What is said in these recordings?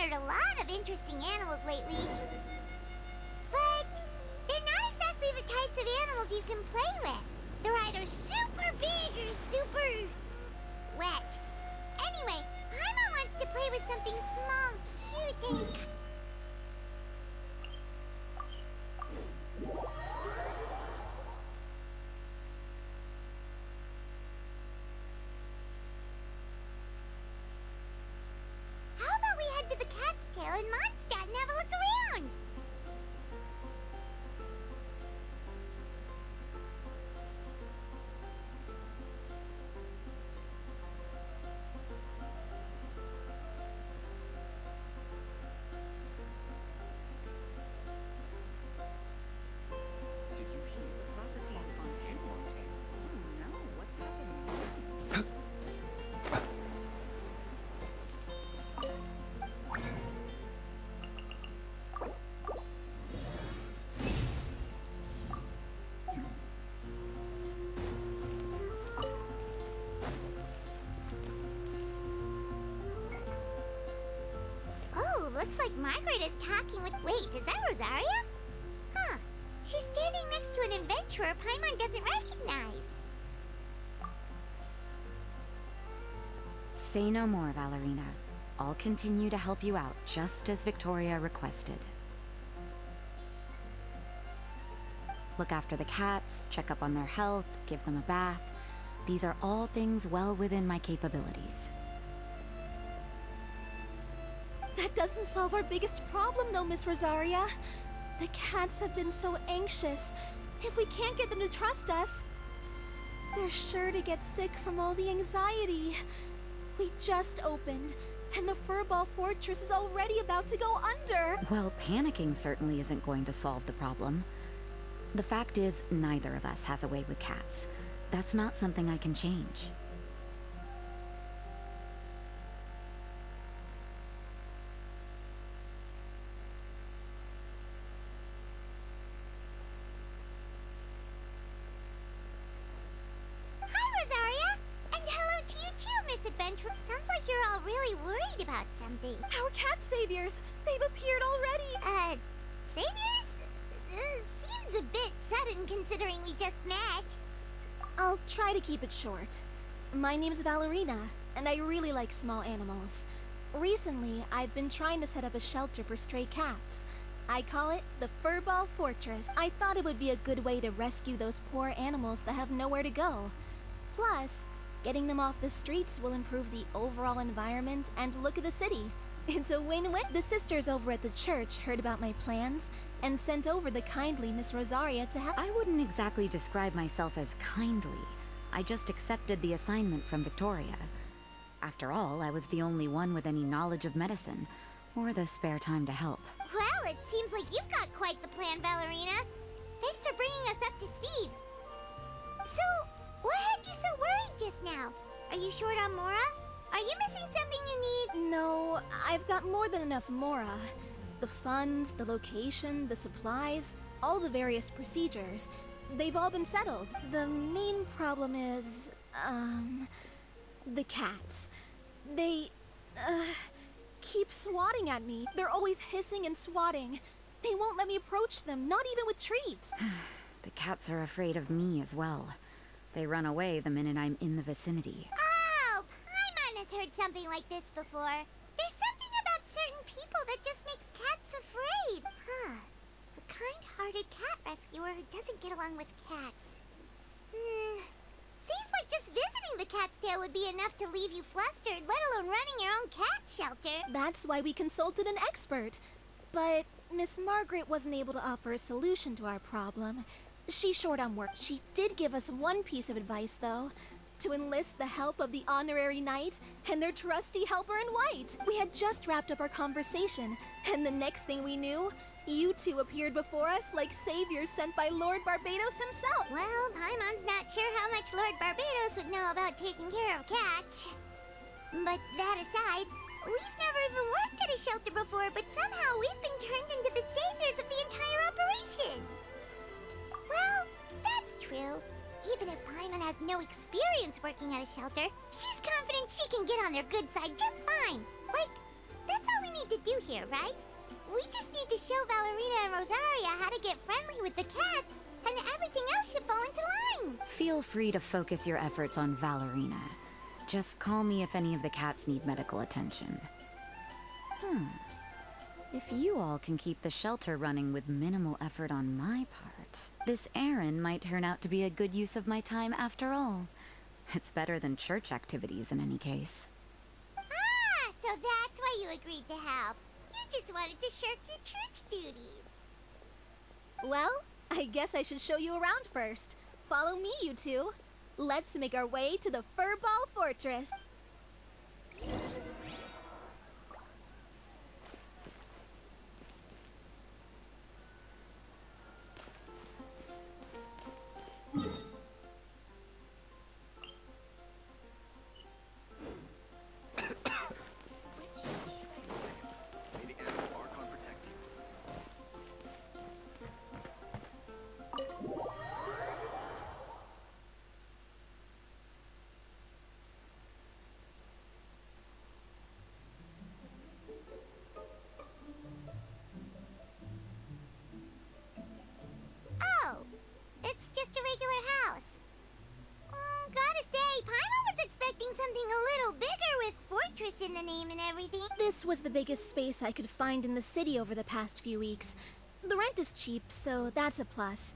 encountered a lot of interesting animals lately. But they're not exactly the types of animals you can play with. They're either super big or super wet. Anyway, Paimon wants to play with something small, cute, and... How about we head to the Cat's Tail in Mondstadt and have a look around? Did you hear the prophecy of Fontaine? Oh no, what's happening? Oh, looks like Margaret is talking with... Wait, is that Rosaria? Huh. She's standing next to an adventurer Paimon doesn't recognize. Say no more, Valerina. I'll continue to help you out, just as Victoria requested. Look after the cats, check up on their health, give them a bath. These are all things well within my capabilities. That doesn't solve our biggest problem, though, Miss Rosaria. The cats have been so anxious. If we can't get them to trust us, they're sure to get sick from all the anxiety. We just opened, and the Furball Fortress is already about to go under. Well, panicking certainly isn't going to solve the problem. The fact is, neither of us has a way with cats. That's not something I can change. Hi, Rosaria! And hello to you too, Miss Adventurer. Sounds like you're all really worried about something. Our cat saviors, they've appeared already. Saviors? Seems a bit sudden considering we just met. I'll try to keep it short. My name's Valerina, and I really like small animals. Recently, I've been trying to set up a shelter for stray cats. I call it the Furball Fortress. I thought it would be a good way to rescue those poor animals that have nowhere to go. Plus, getting them off the streets will improve the overall environment and look of the city. It's a win-win. The sisters over at the church heard about my plans and sent over the kindly Miss Rosaria to help. I wouldn't exactly describe myself as kindly. I just accepted the assignment from Victoria. After all, I was the only one with any knowledge of medicine, or the spare time to help. Well, it seems like you've got quite the plan, Valerina. Thanks for bringing us up to speed. So, what had you so worried just now? Are you short on Mora? Are you missing something you need? No, I've got more than enough Mora. The funds, the location, the supplies, all the various procedures. They've all been settled. The main problem is, the cats. They, keep swatting at me. They're always hissing and swatting. They won't let me approach them, not even with treats. The cats are afraid of me as well. They run away the minute I'm in the vicinity. Oh, Paimon has heard something like this before. There's something about certain people that just makes cats afraid. Huh. A kind-hearted cat rescuer who doesn't get along with cats. Seems like just visiting the Cat's Tail would be enough to leave you flustered, let alone running your own cat shelter. That's why we consulted an expert. But Miss Margaret wasn't able to offer a solution to our problem. She's short on work. She did give us one piece of advice, though. To enlist the help of the Honorary Knight and their trusty helper in white. We had just wrapped up our conversation, and the next thing we knew, you two appeared before us like saviors sent by Lord Barbados himself. Well, Paimon's not sure how much Lord Barbados would know about taking care of cats. But that aside, we've never even worked at a shelter before, but somehow we've been turned into the saviors of the entire operation. Well, that's true. Even if Paimon has no experience working at a shelter, she's confident she can get on their good side just fine. Like, that's all we need need to do here, right? We just need to show Valerina and Rosaria how to get friendly with the cats, and everything else should fall into line. Feel free to focus your efforts on Valerina. Just call me if any of the cats need medical attention. If you all can keep the shelter running with minimal effort on my part, this errand might turn out to be a good use of my time after all. It's better than church activities in any case. Ah, so that's why you agreed to help. You just wanted to shirk your church duties. Well, I guess I should show you around first. Follow me, you two. Let's make our way to the Furball Fortress. May the animal Archon protect you. Oh, it's just a regular house. Gotta say, Paimon was expecting something a little bigger with Fortress in the name and everything. This was the biggest space I could find in the city over the past few weeks. The rent is cheap, so that's a plus.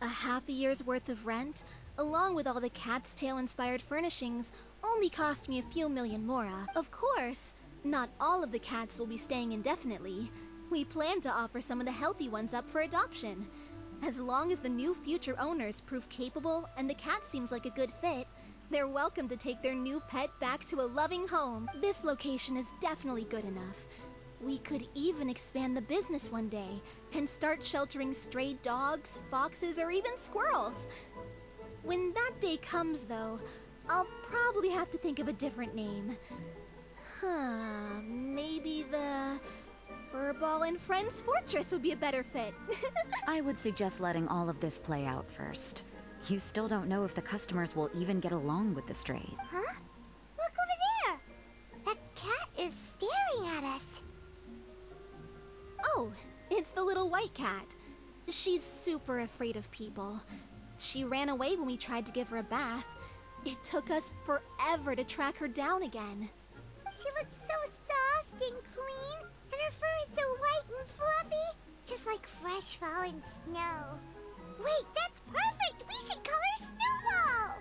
A half a year's worth of rent, along with all the Cat's Tail-inspired furnishings, only cost me a few million mora. Of course, not all of the cats will be staying indefinitely. We plan to offer some of the healthy ones up for adoption. As long as the new future owners prove capable and the cat seems like a good fit, they're welcome to take their new pet back to a loving home. This location is definitely good enough. We could even expand the business one day and start sheltering stray dogs, foxes, or even squirrels. When that day comes, though, I'll probably have to think of a different name. Maybe the Furball and Friends Fortress would be a better fit. I would suggest letting all of this play out first. You still don't know if the customers will even get along with the strays. Huh? Look over there! That cat is staring at us. Oh, it's the little white cat. She's super afraid of people. She ran away when we tried to give her a bath. It took us forever to track her down again. She looks so soft and clean, and her fur is so white and fluffy, just like fresh fallen snow. Wait, that's perfect! We should call her Snowball!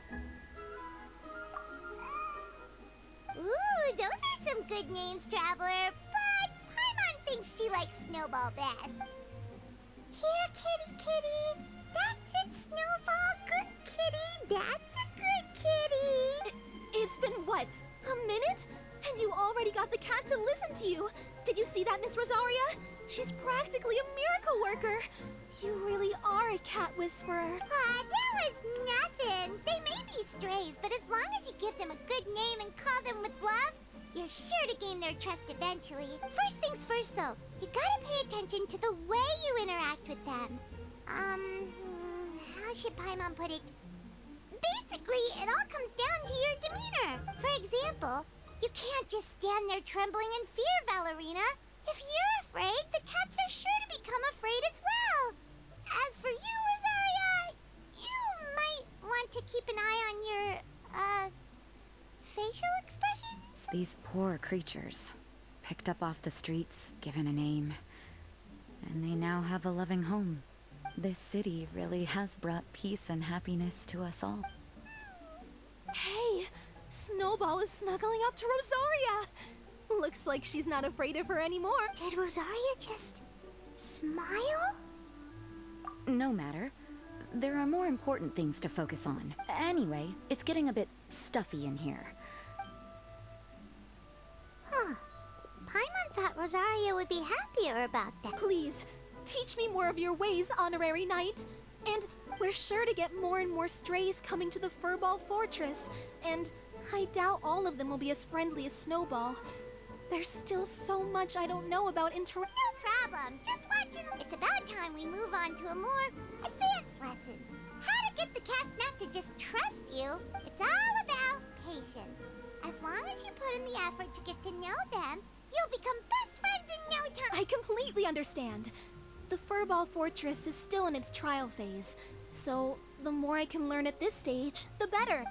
Ooh, those are some good names, Traveler, but Paimon thinks she likes Snowball best. Here, kitty. That's it, Snowball. Good kitty. That's a good kitty. It's been, what, a minute? And you already got the cat to listen to you. Did you see that, Miss Rosaria? She's practically a miracle worker. You really are a cat whisperer. That was nothing. They may be strays, but as long as you give them a good name and call them with love, you're sure to gain their trust eventually. First things first, though, you gotta pay attention to the way you interact with them. How should Paimon put it? Basically, it all comes down to your demeanor. For example, you can't just stand there trembling in fear, Valerina. If you're afraid, the cats are sure to become afraid as well. As for you, Rosaria, you might want to keep an eye on your, facial expressions? These poor creatures, picked up off the streets, given a name, and they now have a loving home. This city really has brought peace and happiness to us all. Hey, Snowball is snuggling up to Rosaria. Looks like she's not afraid of her anymore. Did Rosaria just smile? No matter. There are more important things to focus on. Anyway, it's getting a bit stuffy in here. Huh. Paimon thought Rosaria would be happier about that. Please, teach me more of your ways, Honorary Knight. And we're sure to get more and more strays coming to the Furball Fortress. And I doubt all of them will be as friendly as Snowball. There's still so much I don't know about No problem. Just watch it. It's about time we move on to a more advanced lesson. How to get the cats not to just trust you. It's all about patience. As long as you put in the effort to get to know them, You'll become best friends in no time. I completely understand. The Furball Fortress is still in its trial phase, so the more I can learn at this stage, the better.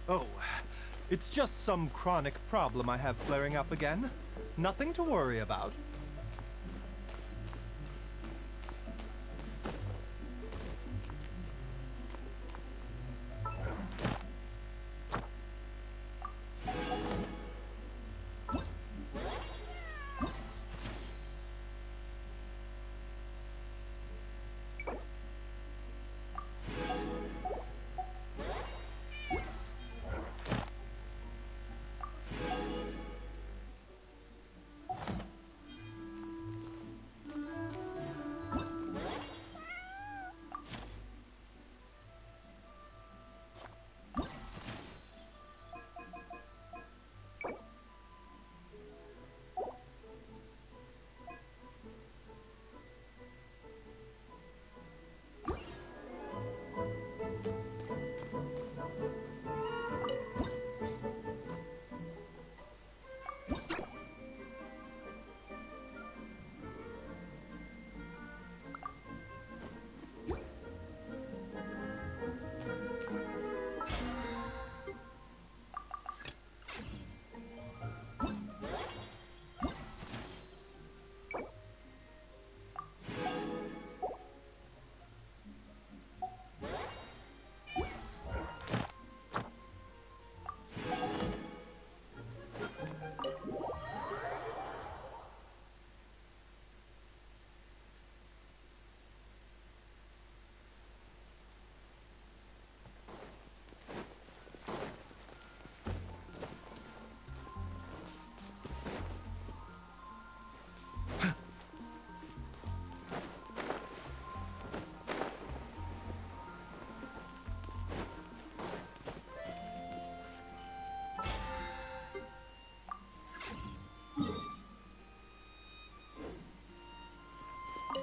Oh, it's just some chronic problem I have flaring up again. Nothing to worry about.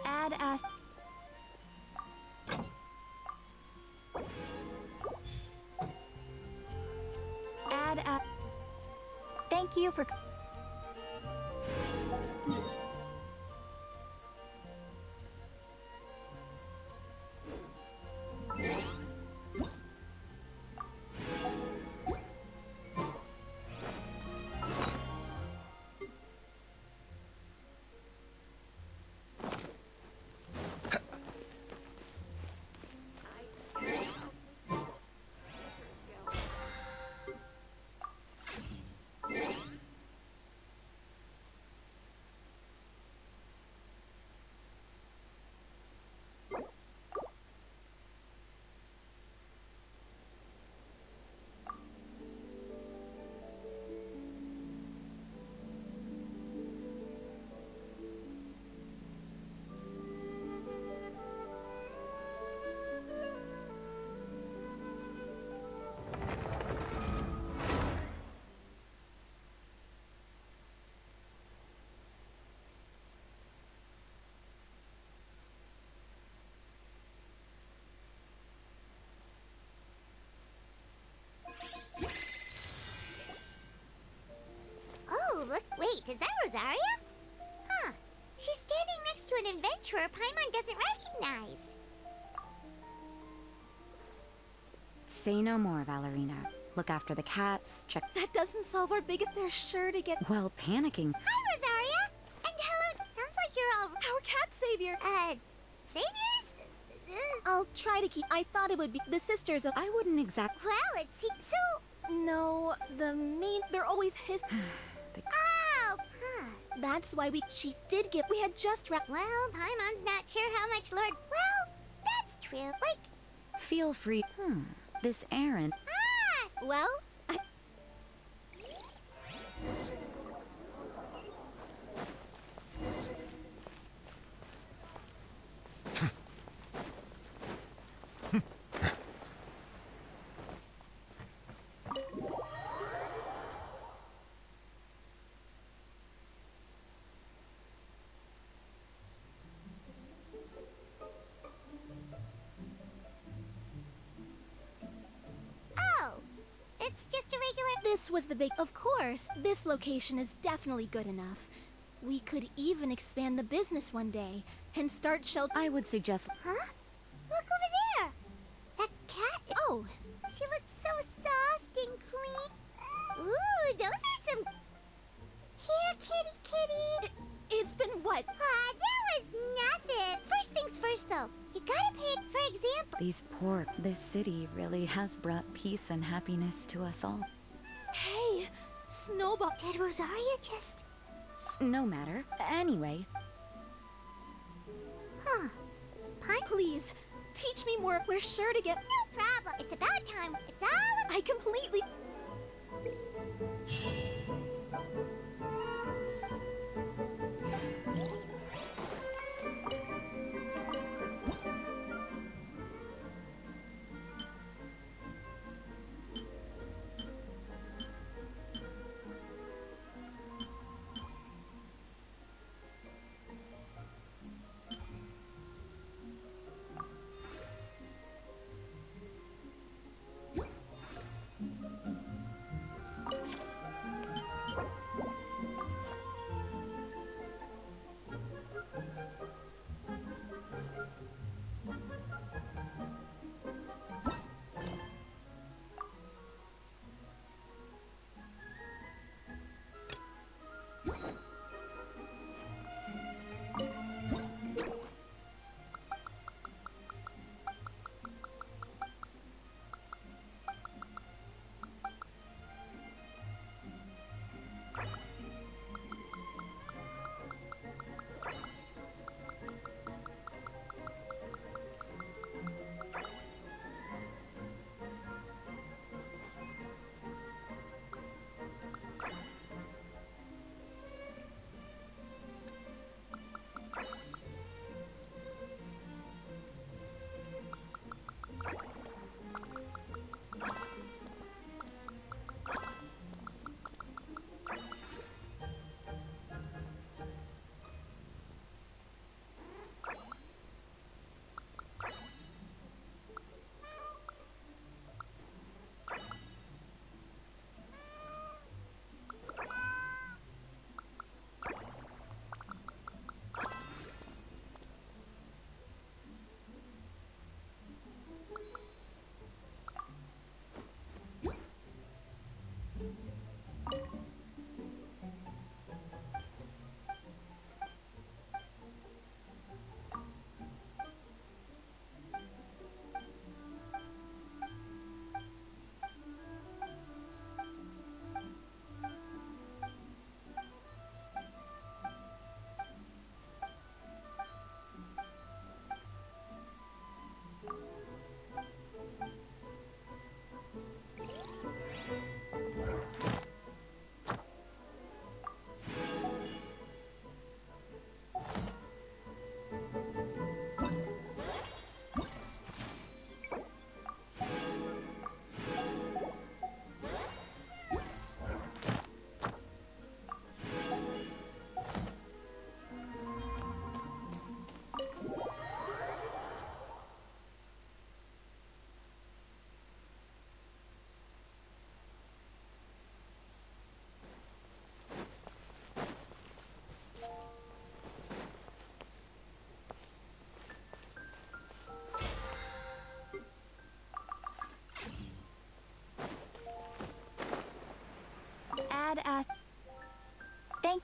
Add as. Add a. Thank you for. Oh, look, wait, is that Rosaria? Huh. She's standing next to an adventurer Paimon doesn't recognize. Say no more, Valerina. Look after the cats, check. That doesn't solve our biggest. They're sure to get. Well, panicking. Hi, Rosaria! And hello, sounds like you're all... Our cat savior! Saviors? I'll try to keep. I thought it would be. The sisters of. I wouldn't exact. Well, it seems so... No, the main. They're always his. Oh, That's why we. She did get. We had just wrapped. Well, Paimon's not sure how much Lord... Well, that's true. Like, Feel free. This errand. Well, I. oh, it's just a regular... This was the big. Of course, this location is definitely good enough. We could even expand the business one day and start shelter. I would suggest. Huh? Look over there! go? She looks so soft and clean. Ooh, those are some... Here, kitty, kitty. It's been what? Ah, that was nothing. First things first, though. You gotta pay it. For example... This city really has brought peace and happiness to us all. Hey, Snowball. Did Rosaria just... No matter. Anyway, Huh. Pine? Please, teach me more. We're sure to get... No problem. It's about time. It's all... I completely...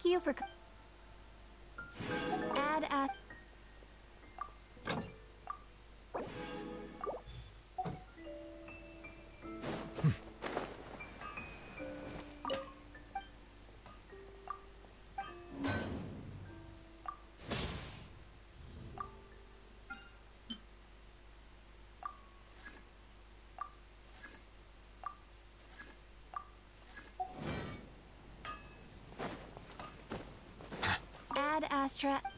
Thank you for... Ad Astra...